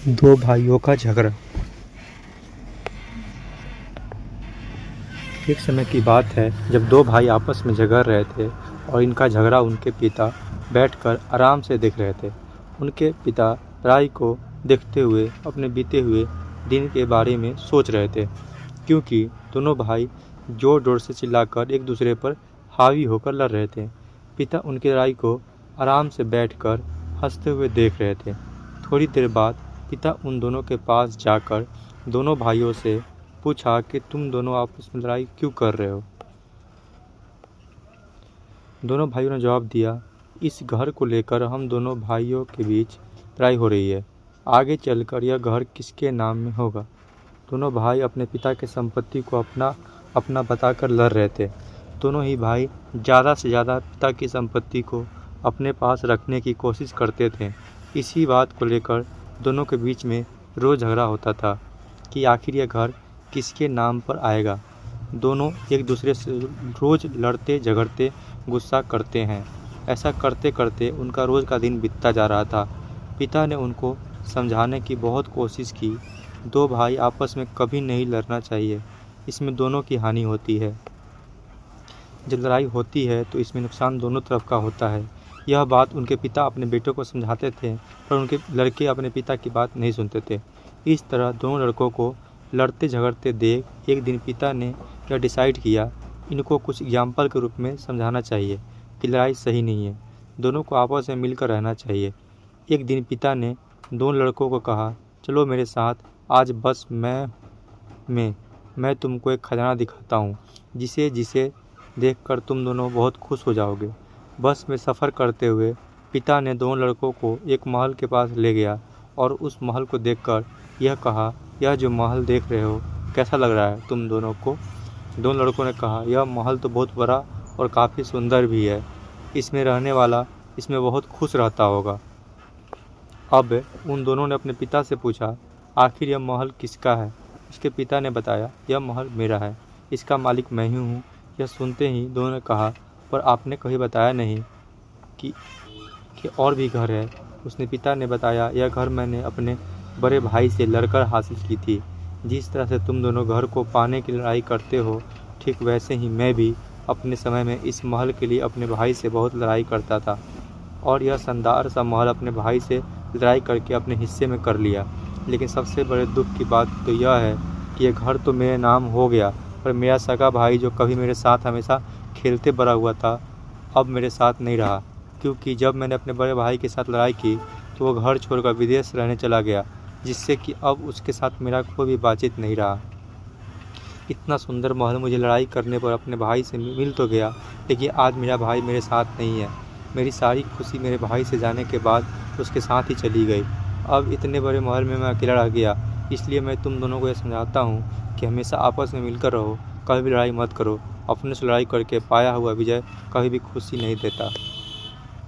दो भाइयों का झगड़ा। एक समय की बात है जब दो भाई आपस में झगड़ रहे थे और इनका झगड़ा उनके पिता बैठकर आराम से देख रहे थे। उनके पिता लड़ाई को देखते हुए अपने बीते हुए दिन के बारे में सोच रहे थे, क्योंकि दोनों भाई जोर जोर से चिल्लाकर एक दूसरे पर हावी होकर लड़ रहे थे। पिता उनकी लड़ाई को आराम से बैठकर हंसते हुए देख रहे थे। थोड़ी देर बाद पिता उन दोनों के पास जाकर दोनों भाइयों से पूछा कि तुम दोनों आपस में लड़ाई क्यों कर रहे हो। दोनों भाइयों ने जवाब दिया, इस घर को लेकर हम दोनों भाइयों के बीच लड़ाई हो रही है। आगे चलकर यह घर किसके नाम में होगा। दोनों भाई अपने पिता की संपत्ति को अपना अपना बताकर लड़ रहे थे। दोनों ही भाई ज़्यादा से ज़्यादा पिता की संपत्ति को अपने पास रखने की कोशिश करते थे। इसी बात को लेकर दोनों के बीच में रोज़ झगड़ा होता था कि आखिर यह घर किसके नाम पर आएगा। दोनों एक दूसरे से रोज़ लड़ते झगड़ते गुस्सा करते हैं। ऐसा करते करते उनका रोज़ का दिन बीतता जा रहा था। पिता ने उनको समझाने की बहुत कोशिश की। दो भाई आपस में कभी नहीं लड़ना चाहिए, इसमें दोनों की हानि होती है। जब लड़ाई होती है तो इसमें नुकसान दोनों तरफ का होता है। यह बात उनके पिता अपने बेटों को समझाते थे, पर उनके लड़के अपने पिता की बात नहीं सुनते थे। इस तरह दोनों लड़कों को लड़ते झगड़ते देख एक दिन पिता ने यह डिसाइड किया, इनको कुछ एग्जाम्पल के रूप में समझाना चाहिए कि लड़ाई सही नहीं है, दोनों को आपस में मिलकर रहना चाहिए। एक दिन पिता ने दोनों लड़कों को कहा, चलो मेरे साथ, आज बस मैं तुमको एक खजाना दिखाता हूँ, जिसे जिसे देखकर तुम दोनों बहुत खुश हो जाओगे। बस में सफ़र करते हुए पिता ने दोनों लड़कों को एक महल के पास ले गया और उस महल को देखकर यह कहा, यह जो महल देख रहे हो कैसा लग रहा है तुम दोनों को। दोनों लड़कों ने कहा, यह महल तो बहुत बड़ा और काफ़ी सुंदर भी है, इसमें रहने वाला इसमें बहुत खुश रहता होगा। अब उन दोनों ने अपने पिता से पूछा, आखिर यह महल किसका है। उसके पिता ने बताया, यह महल मेरा है, इसका मालिक मैं ही हूँ। यह सुनते ही दोनों ने कहा, पर आपने कभी बताया नहीं कि और भी घर है। उसने पिता ने बताया, यह घर मैंने अपने बड़े भाई से लड़कर हासिल की थी। जिस तरह से तुम दोनों घर को पाने की लड़ाई करते हो, ठीक वैसे ही मैं भी अपने समय में इस महल के लिए अपने भाई से बहुत लड़ाई करता था और यह शानदार सा महल अपने भाई से लड़ाई करके अपने हिस्से में कर लिया। लेकिन सबसे बड़े दुख की बात तो यह है कि यह घर तो मेरे नाम हो गया, पर मेरा सगा भाई जो कभी मेरे साथ हमेशा खेलते बड़ा हुआ था, अब मेरे साथ नहीं रहा, क्योंकि जब मैंने अपने बड़े भाई के साथ लड़ाई की तो वो घर छोड़कर विदेश रहने चला गया, जिससे कि अब उसके साथ मेरा कोई भी बातचीत नहीं रहा। इतना सुंदर महल मुझे लड़ाई करने पर अपने भाई से मिल तो गया, लेकिन आज मेरा भाई मेरे साथ नहीं है। मेरी सारी खुशी मेरे भाई से जाने के बाद उसके साथ ही चली गई। अब इतने बड़े महल में मैं अकेला रह गया। इसलिए मैं तुम दोनों को यह समझाता हूँ कि हमेशा आपस में मिलकर रहो, कभी भी लड़ाई मत करो। अपने से लड़ाई करके पाया हुआ विजय कभी भी खुशी नहीं देता।